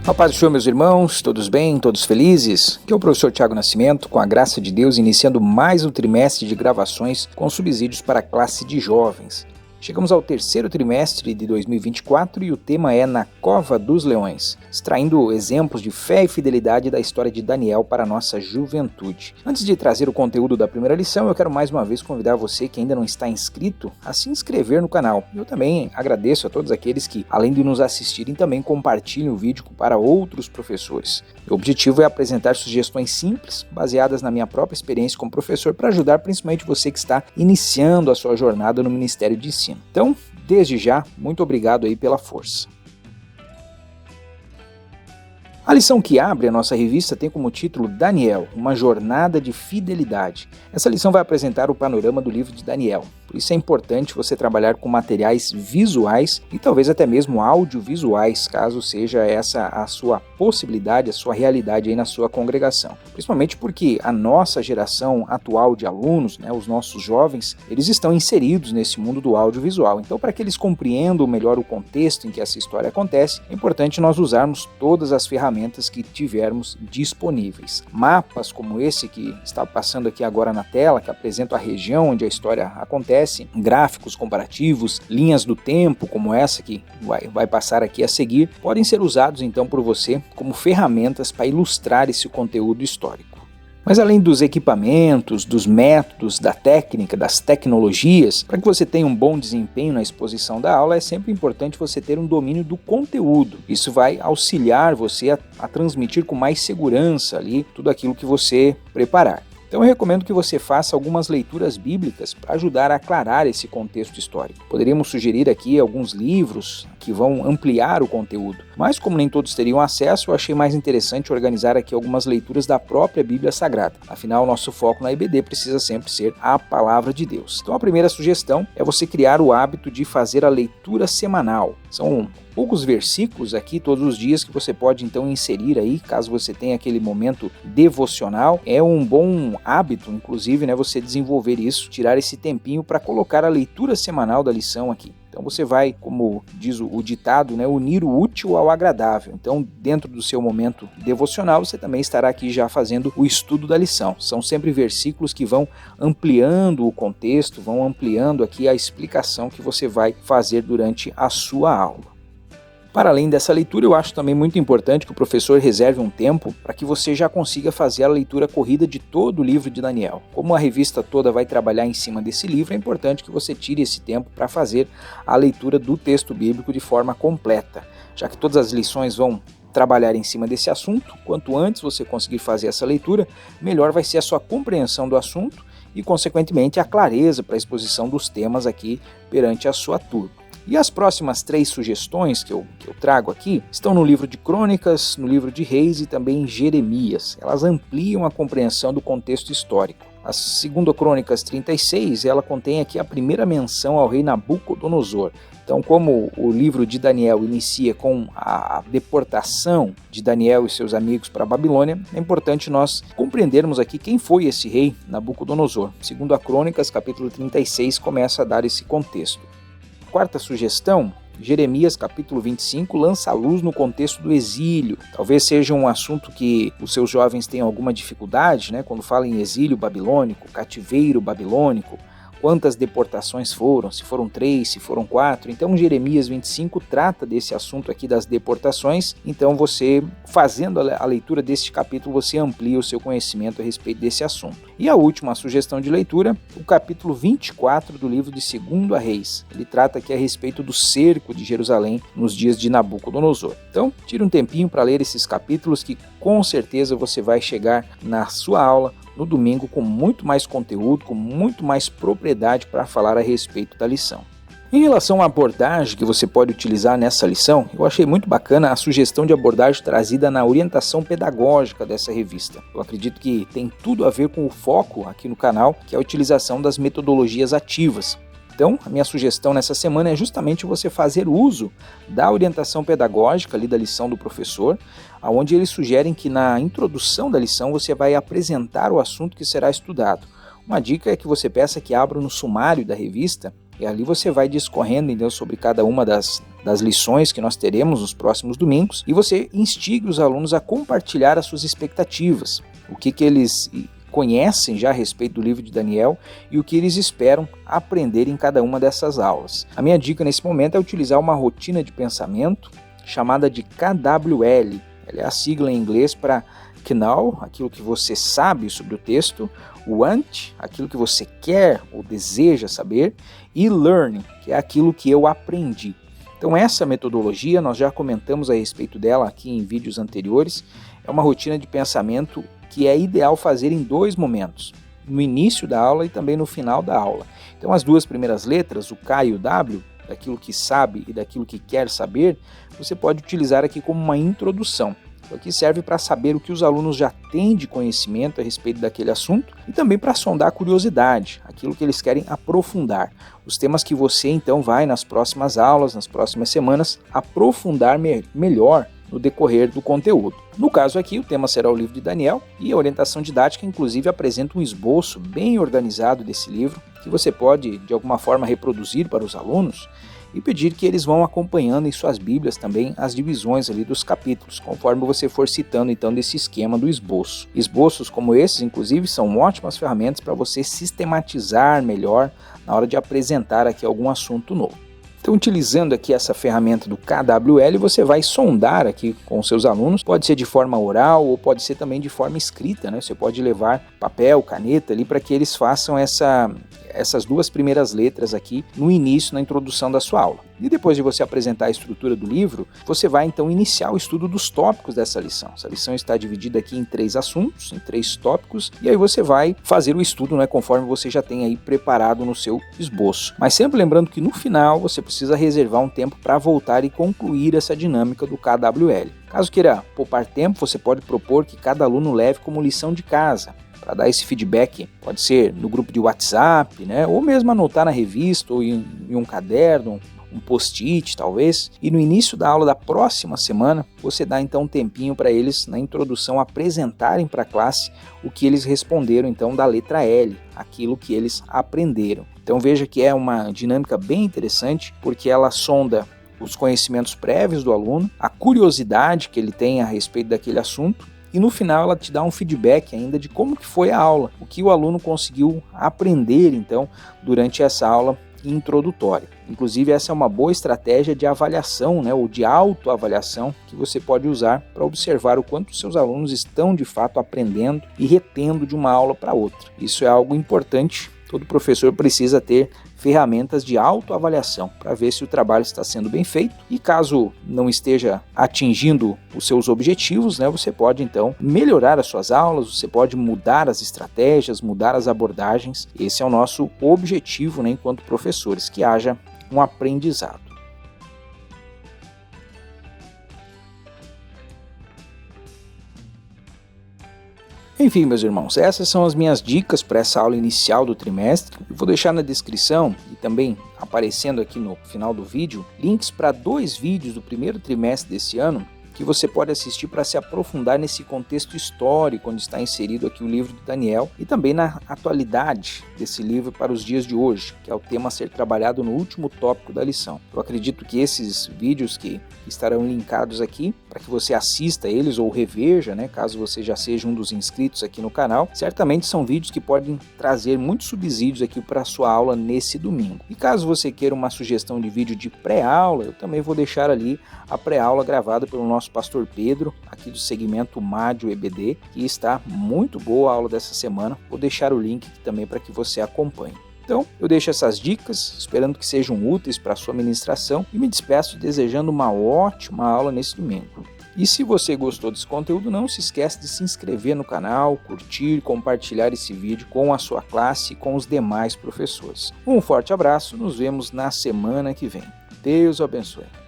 A paz do Senhor, meus irmãos, todos bem, todos felizes? Aqui é o professor Tiago Nascimento, com a graça de Deus, iniciando mais um trimestre de gravações com subsídios para a classe de jovens. Chegamos ao terceiro trimestre de 2024 e o tema é Na Cova dos Leões, extraindo exemplos de fé e fidelidade da história de Daniel para a nossa juventude. Antes de trazer o conteúdo da primeira lição, eu quero mais uma vez convidar você que ainda não está inscrito a se inscrever no canal. Eu também agradeço a todos aqueles que, além de nos assistirem, também compartilhem o vídeo para outros professores. O objetivo é apresentar sugestões simples, baseadas na minha própria experiência como professor, para ajudar principalmente você que está iniciando a sua jornada no Ministério de Ensino. Então, desde já, muito obrigado aí pela força. A lição que abre a nossa revista tem como título Daniel, uma jornada de fidelidade. Essa lição vai apresentar o panorama do livro de Daniel. Por isso é importante você trabalhar com materiais visuais e talvez até mesmo audiovisuais, caso seja essa a sua possibilidade, a sua realidade aí na sua congregação. Principalmente porque a nossa geração atual de alunos, os nossos jovens, eles estão inseridos nesse mundo do audiovisual. Então, para que eles compreendam melhor o contexto em que essa história acontece, é importante nós usarmos todas as ferramentas que tivermos disponíveis. Mapas como esse que está passando aqui agora na tela, que apresenta a região onde a história acontece, gráficos comparativos, linhas do tempo como essa que vai passar aqui a seguir, podem ser usados então por você como ferramentas para ilustrar esse conteúdo histórico. Mas além dos equipamentos, dos métodos, da técnica, das tecnologias, para que você tenha um bom desempenho na exposição da aula, é sempre importante você ter um domínio do conteúdo. Isso vai auxiliar você a transmitir com mais segurança ali tudo aquilo que você preparar. Então eu recomendo que você faça algumas leituras bíblicas para ajudar a aclarar esse contexto histórico. Poderíamos sugerir aqui alguns livros que vão ampliar o conteúdo, mas como nem todos teriam acesso, eu achei mais interessante organizar aqui algumas leituras da própria Bíblia Sagrada. Afinal, nosso foco na IBD precisa sempre ser a Palavra de Deus. Então a primeira sugestão é você criar o hábito de fazer a leitura semanal. São poucos versículos aqui todos os dias que você pode então inserir aí, caso você tenha aquele momento devocional. É um bom hábito, inclusive, você desenvolver isso, tirar esse tempinho para colocar a leitura semanal da lição aqui. Então você vai, como diz o ditado, unir o útil ao agradável. Então, dentro do seu momento devocional, você também estará aqui já fazendo o estudo da lição. São sempre versículos que vão ampliando o contexto, vão ampliando aqui a explicação que você vai fazer durante a sua aula. Para além dessa leitura, eu acho também muito importante que o professor reserve um tempo para que você já consiga fazer a leitura corrida de todo o livro de Daniel. Como a revista toda vai trabalhar em cima desse livro, é importante que você tire esse tempo para fazer a leitura do texto bíblico de forma completa. Já que todas as lições vão trabalhar em cima desse assunto, quanto antes você conseguir fazer essa leitura, melhor vai ser a sua compreensão do assunto e, consequentemente, a clareza para a exposição dos temas aqui perante a sua turma. E as próximas 3 sugestões que eu trago aqui estão no livro de Crônicas, no livro de Reis e também em Jeremias. Elas ampliam a compreensão do contexto histórico. A segunda Crônicas 36, ela contém aqui a primeira menção ao rei Nabucodonosor. Então, como o livro de Daniel inicia com a deportação de Daniel e seus amigos para a Babilônia, é importante nós compreendermos aqui quem foi esse rei Nabucodonosor. Segundo a Crônicas, capítulo 36, começa a dar esse contexto. Quarta sugestão, Jeremias capítulo 25 lança a luz no contexto do exílio. Talvez seja um assunto que os seus jovens tenham alguma dificuldade, quando falam em exílio babilônico, cativeiro babilônico. Quantas deportações foram, se foram 3, se foram 4. Então Jeremias 25 trata desse assunto aqui das deportações. Então você, fazendo a leitura deste capítulo, você amplia o seu conhecimento a respeito desse assunto. E a última sugestão de leitura, o capítulo 24 do livro de 2 Reis. Ele trata aqui a respeito do cerco de Jerusalém nos dias de Nabucodonosor. Então tire um tempinho para ler esses capítulos que com certeza você vai chegar na sua aula no domingo com muito mais conteúdo, com muito mais propriedade para falar a respeito da lição. Em relação à abordagem que você pode utilizar nessa lição, eu achei muito bacana a sugestão de abordagem trazida na orientação pedagógica dessa revista. Eu acredito que tem tudo a ver com o foco aqui no canal, que é a utilização das metodologias ativas. Então, a minha sugestão nessa semana é justamente você fazer uso da orientação pedagógica ali da lição do professor, onde eles sugerem que na introdução da lição você vai apresentar o assunto que será estudado. Uma dica é que você peça que abra no sumário da revista E ali você vai discorrendo então sobre cada uma das lições que nós teremos nos próximos domingos, e você instiga os alunos a compartilhar as suas expectativas, o que eles conhecem já a respeito do livro de Daniel e o que eles esperam aprender em cada uma dessas aulas. A minha dica nesse momento é utilizar uma rotina de pensamento chamada de KWL. Ela é a sigla em inglês para Know, aquilo que você sabe sobre o texto, Want, aquilo que você quer ou deseja saber, e Learn, que é aquilo que eu aprendi. Então essa metodologia, nós já comentamos a respeito dela aqui em vídeos anteriores, é uma rotina de pensamento que é ideal fazer em 2 momentos, no início da aula e também no final da aula. Então as 2 primeiras letras, o K e o W, daquilo que sabe e daquilo que quer saber, você pode utilizar aqui como uma introdução. Isso aqui serve para saber o que os alunos já têm de conhecimento a respeito daquele assunto e também para sondar a curiosidade, aquilo que eles querem aprofundar. Os temas que você então vai nas próximas aulas, nas próximas semanas, aprofundar melhor no decorrer do conteúdo. No caso aqui, o tema será o livro de Daniel e a orientação didática inclusive apresenta um esboço bem organizado desse livro que você pode de alguma forma reproduzir para os alunos e pedir que eles vão acompanhando em suas bíblias também as divisões ali dos capítulos, conforme você for citando então desse esquema do esboço. Esboços como esses, inclusive, são ótimas ferramentas para você sistematizar melhor na hora de apresentar aqui algum assunto novo. Então, utilizando aqui essa ferramenta do KWL, você vai sondar aqui com seus alunos, pode ser de forma oral ou pode ser também de forma escrita, né? Você pode levar papel, caneta ali para que eles façam essas 2 primeiras letras aqui no início, na introdução da sua aula. E depois de você apresentar a estrutura do livro, você vai então iniciar o estudo dos tópicos dessa lição. Essa lição está dividida aqui em 3 assuntos, em 3 tópicos, e aí você vai fazer o estudo, né, conforme você já tem aí preparado no seu esboço. Mas sempre lembrando que no final você precisa reservar um tempo para voltar e concluir essa dinâmica do KWL. Caso queira poupar tempo, você pode propor que cada aluno leve como lição de casa, para dar esse feedback, pode ser no grupo de WhatsApp, né? Ou mesmo anotar na revista ou em um caderno, um post-it talvez, e no início da aula da próxima semana, você dá então um tempinho para eles na introdução apresentarem para a classe o que eles responderam então da letra L, aquilo que eles aprenderam. Então veja que é uma dinâmica bem interessante, porque ela sonda os conhecimentos prévios do aluno, a curiosidade que ele tem a respeito daquele assunto, e no final ela te dá um feedback ainda de como que foi a aula, o que o aluno conseguiu aprender então durante essa aula introdutória. Inclusive essa é uma boa estratégia de avaliação, né, ou de autoavaliação que você pode usar para observar o quanto seus alunos estão de fato aprendendo e retendo de uma aula para outra. Isso é algo importante. Todo professor precisa ter ferramentas de autoavaliação para ver se o trabalho está sendo bem feito e caso não esteja atingindo os seus objetivos, né, você pode então melhorar as suas aulas, você pode mudar as estratégias, mudar as abordagens. Esse é o nosso objetivo, né, enquanto professores, que haja um aprendizado. Enfim, meus irmãos, essas são as minhas dicas para essa aula inicial do trimestre. Eu vou deixar na descrição e também aparecendo aqui no final do vídeo links para 2 vídeos do primeiro trimestre desse ano que você pode assistir para se aprofundar nesse contexto histórico onde está inserido aqui o livro de Daniel e também na atualidade desse livro para os dias de hoje, que é o tema a ser trabalhado no último tópico da lição. Eu acredito que esses vídeos que estarão linkados aqui, para que você assista eles ou reveja, né, caso você já seja um dos inscritos aqui no canal, certamente são vídeos que podem trazer muitos subsídios aqui para a sua aula nesse domingo. E caso você queira uma sugestão de vídeo de pré-aula, eu também vou deixar ali a pré-aula gravada pelo nosso pastor Pedro, aqui do segmento Mádio EBD, que está muito boa a aula dessa semana. Vou deixar o link aqui também para que você acompanhe. Então, eu deixo essas dicas, esperando que sejam úteis para a sua ministração e me despeço desejando uma ótima aula nesse domingo. E se você gostou desse conteúdo, não se esqueça de se inscrever no canal, curtir, compartilhar esse vídeo com a sua classe e com os demais professores. Um forte abraço, nos vemos na semana que vem. Deus o abençoe.